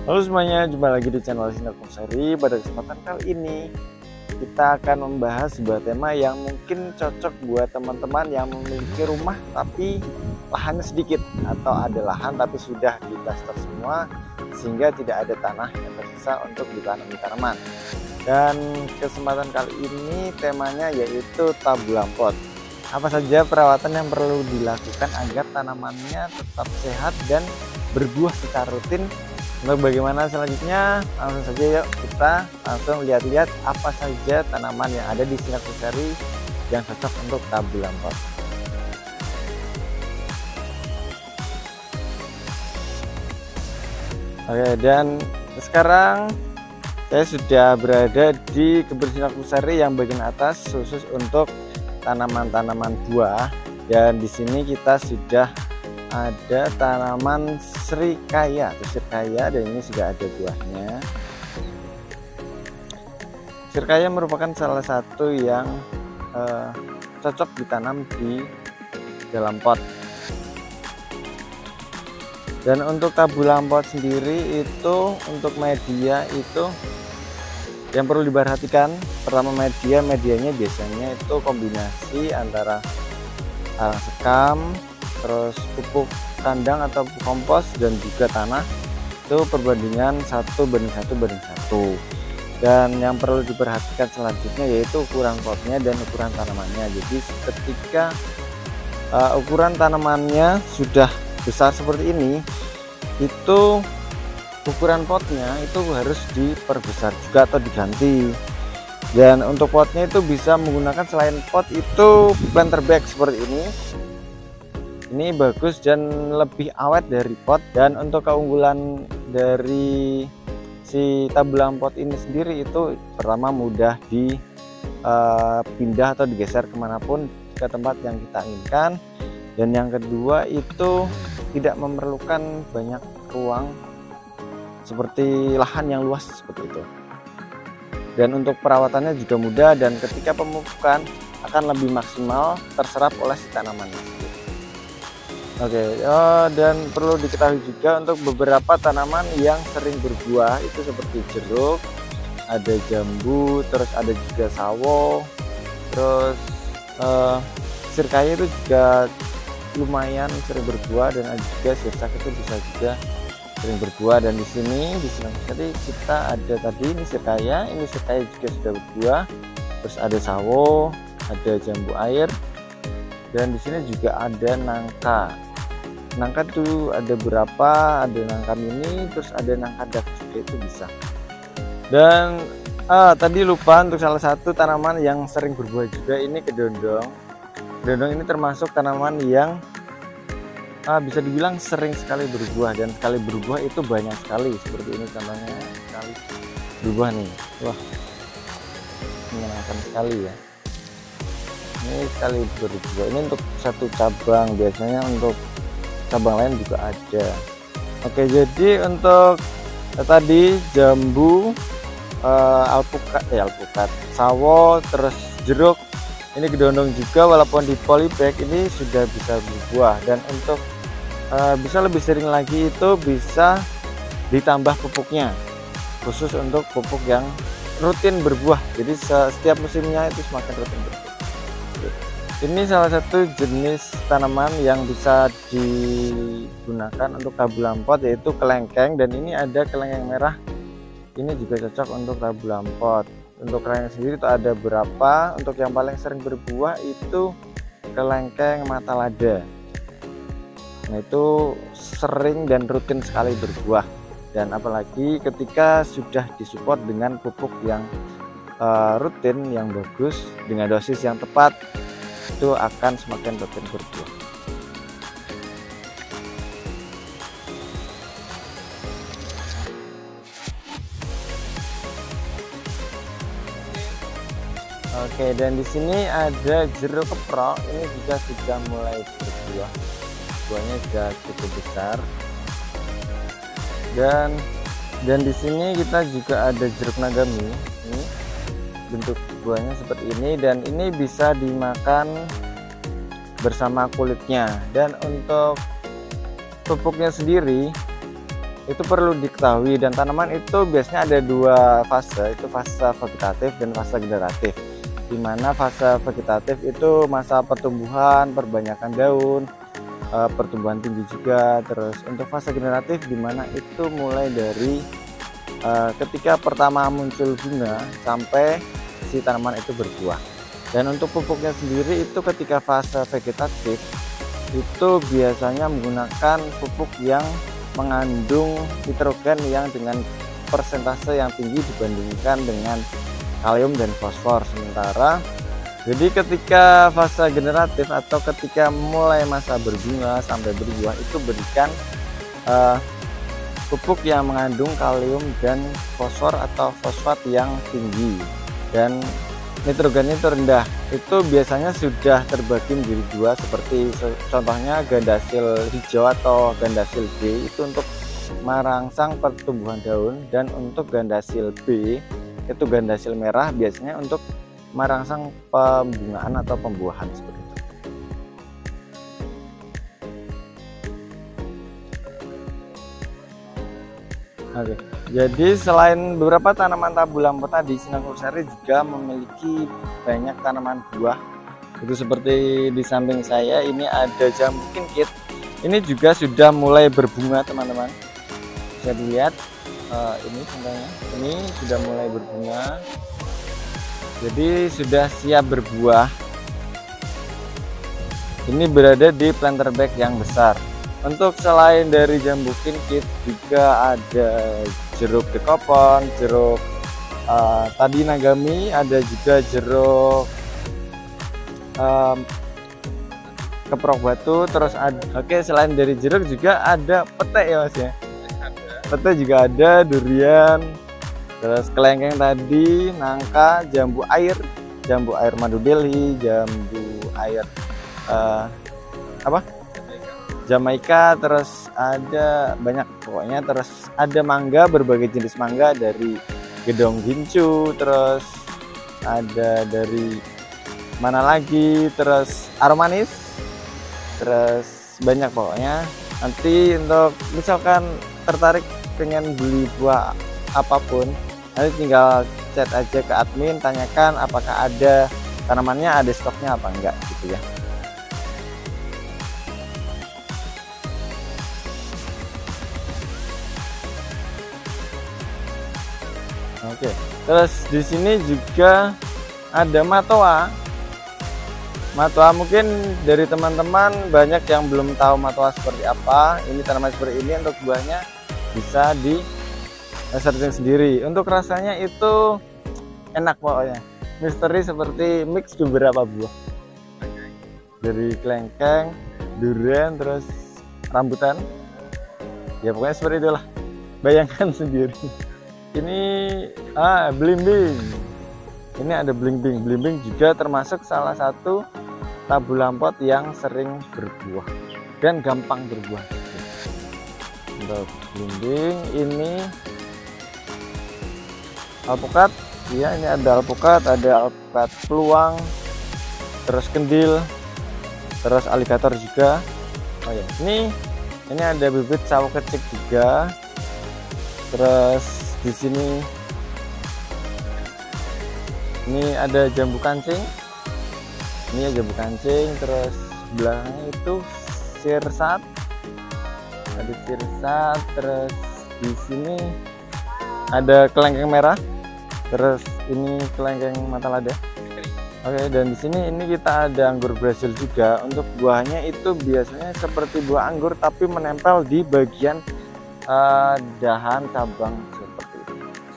Halo semuanya, jumpa lagi di channel Sinar Sari. Pada kesempatan kali ini kita akan membahas sebuah tema yang mungkin cocok buat teman-teman yang memiliki rumah tapi lahannya sedikit, atau ada lahan tapi sudah diplaster semua sehingga tidak ada tanah yang tersisa untuk ditanami tanaman. Dan kesempatan kali ini temanya yaitu tabulam pot. Apa saja perawatan yang perlu dilakukan agar tanamannya tetap sehat dan berbuah secara rutin? Untuk bagaimana selanjutnya, langsung saja yuk kita langsung lihat-lihat apa saja tanaman yang ada di Sinar Sari yang cocok untuk tabulam pot. Oke, dan sekarang saya sudah berada di kebun Sinar Sari yang bagian atas khusus untuk tanaman-tanaman buah, dan di sini kita sudah ada tanaman srikaya dan ini sudah ada buahnya. Srikaya merupakan salah satu yang cocok ditanam di dalam pot. Dan untuk tabulam pot sendiri itu untuk media itu yang perlu diperhatikan. Pertama, medianya biasanya itu kombinasi antara arang sekam, terus pupuk kandang atau pupuk kompos, dan juga tanah. Itu perbandingan 1:1:1. Dan yang perlu diperhatikan selanjutnya yaitu ukuran potnya dan ukuran tanamannya. Jadi ketika ukuran tanamannya sudah besar seperti ini, itu ukuran potnya itu harus diperbesar juga atau diganti. Dan untuk potnya itu bisa menggunakan, selain pot itu planter bag seperti ini bagus dan lebih awet dari pot. Dan untuk keunggulan dari si tabulam pot ini sendiri itu pertama mudah dipindah atau digeser kemanapun ke tempat yang kita inginkan, dan yang kedua itu tidak memerlukan banyak ruang seperti lahan yang luas seperti itu. Dan untuk perawatannya juga mudah, dan ketika pemupukan akan lebih maksimal terserap oleh si tanamannya. Oke, dan perlu diketahui juga untuk beberapa tanaman yang sering berbuah itu seperti jeruk, ada jambu, terus ada juga sawo, terus srikaya itu juga lumayan sering berbuah, dan ada juga sirsak itu bisa juga sering berbuah. Dan di sini di Sinar Sari kita ada tadi ini srikaya juga sudah berbuah, terus ada sawo, ada jambu air, dan di sini juga ada nangka tuh ada berapa, ada nangka mini, terus ada nangka dark juga, itu bisa. Dan tadi lupa untuk salah satu tanaman yang sering berbuah juga, ini kedondong. Kedondong ini termasuk tanaman yang bisa dibilang sering sekali berbuah, dan sekali berbuah itu banyak sekali. Seperti ini contohnya, sekali berbuah nih, wah menyenangkan sekali ya. Ini sekali berbuah, ini untuk satu cabang, biasanya untuk cabang lain juga ada. Oke, jadi untuk tadi jambu, alpukat, sawo, terus jeruk, ini kedondong juga, walaupun di polybag ini sudah bisa berbuah. Dan untuk bisa lebih sering lagi itu bisa ditambah pupuknya, khusus untuk pupuk yang rutin berbuah. Jadi setiap musimnya itu semakin rutin berbuah. Ini salah satu jenis tanaman yang bisa digunakan untuk tabulam pot, yaitu kelengkeng. Dan ini ada kelengkeng merah, ini juga cocok untuk tabulam pot. Untuk kelengkeng sendiri itu ada berapa. Untuk yang paling sering berbuah itu kelengkeng mata lada. Nah, itu sering dan rutin sekali berbuah, dan apalagi ketika sudah disupport dengan pupuk yang rutin, yang bagus, dengan dosis yang tepat, itu akan semakin rutin berbuah. Oke, dan di sini ada jeruk keprok, ini juga sudah mulai berbuah, buahnya sudah cukup besar. Dan di sini kita juga ada jeruk nagami, ini bentuk buahnya seperti ini, dan ini bisa dimakan bersama kulitnya. Dan untuk pupuknya sendiri itu perlu diketahui, dan tanaman itu biasanya ada dua fase, itu fase vegetatif dan fase generatif. Di mana fase vegetatif itu masa pertumbuhan, perbanyakan daun, pertumbuhan tinggi juga. Terus untuk fase generatif di mana itu mulai dari ketika pertama muncul bunga sampai si tanaman itu berbuah. Dan untuk pupuknya sendiri itu ketika fase vegetatif itu biasanya menggunakan pupuk yang mengandung nitrogen yang dengan persentase yang tinggi dibandingkan dengan kalium dan fosfor. Sementara jadi ketika fase generatif atau ketika mulai masa berbunga sampai berbuah itu berikan pupuk yang mengandung kalium dan fosfor atau fosfat yang tinggi dan nitrogennya itu rendah. Itu biasanya sudah terbagi menjadi dua, seperti contohnya gandasil hijau atau gandasil B itu untuk merangsang pertumbuhan daun, dan untuk gandasil B itu gandasil merah biasanya untuk merangsang pembungaan atau pembuahan seperti itu. Oke, jadi selain beberapa tanaman tabu lampot tadi, Sinar Nursery juga memiliki banyak tanaman buah. Itu seperti di samping saya ini ada jambu kinkit. Ini juga sudah mulai berbunga teman-teman. Bisa dilihat ini contohnya, ini sudah mulai berbunga. Jadi sudah siap berbuah. Ini berada di planter bag yang besar. Untuk selain dari jambu kinkit juga ada jeruk dekopon, jeruk tadi nagami, ada juga jeruk keprok batu. Terus ada, oke, selain dari jeruk juga ada pete ya Mas ya. Pete juga ada, durian, terus kelengkeng tadi, nangka, jambu air madu Delhi, jambu air Jamaika, terus ada banyak pokoknya. Terus ada mangga, berbagai jenis mangga dari gedong gincu, terus ada dari mana lagi, terus aromanis, terus banyak pokoknya. Nanti untuk misalkan tertarik pengen beli buah apapun, nanti tinggal chat aja ke admin, tanyakan apakah ada tanamannya, ada stoknya apa enggak gitu ya. Oke, terus di sini juga ada matoa. Matoa mungkin dari teman-teman banyak yang belum tahu matoa seperti apa. Ini tanaman seperti ini, untuk buahnya bisa di searching sendiri. Untuk rasanya itu enak pokoknya. Misteri seperti mix beberapa buah. Dari kelengkeng, durian, terus rambutan. Ya pokoknya seperti itulah. Bayangkan sendiri. Ini belimbing. Ini ada belimbing. Belimbing juga termasuk salah satu tabu lampot yang sering berbuah dan gampang berbuah. Untuk belimbing ini alpukat. Ya, ini ada alpukat peluang, terus kendil, terus aligator juga. Oh ya, ini ada bibit sawo kecik juga. Terus di sini ini ada jambu kancing. Ini ya jambu kancing. Terus belakangnya itu sirsat. Ada sirsat. Terus di sini ada kelengkeng merah. Terus ini kelengkeng mata lada. Oke, dan di sini ini kita ada anggur Brazil juga. Untuk buahnya itu biasanya seperti buah anggur tapi menempel di bagian dahan cabang seperti itu.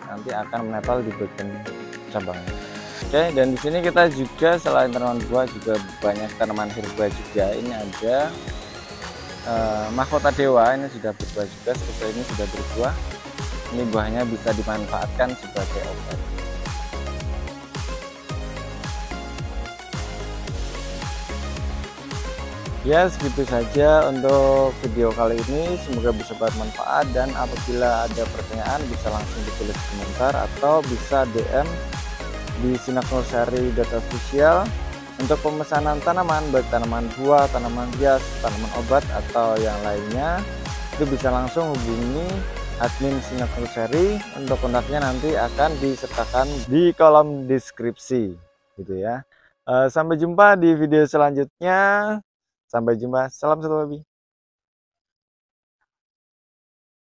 Nanti akan menempel di bagian cabangnya. Oke, dan di sini kita juga selain tanaman buah juga banyak tanaman herba juga. Ini ada mahkota dewa, ini sudah berbuah juga, seperti ini sudah berbuah. Ini buahnya bisa dimanfaatkan sebagai obat. Ya, segitu saja untuk video kali ini. Semoga bisa bermanfaat, dan apabila ada pertanyaan bisa langsung ditulis di komentar atau bisa DM di Sinar Nursery .official. Untuk pemesanan tanaman, baik tanaman buah, tanaman hias, tanaman obat atau yang lainnya, itu bisa langsung hubungi admin Singapura Seri. Untuk kontaknya nanti akan disertakan di kolom deskripsi gitu ya. Sampai jumpa di video selanjutnya. Sampai jumpa. Salam satu hobi.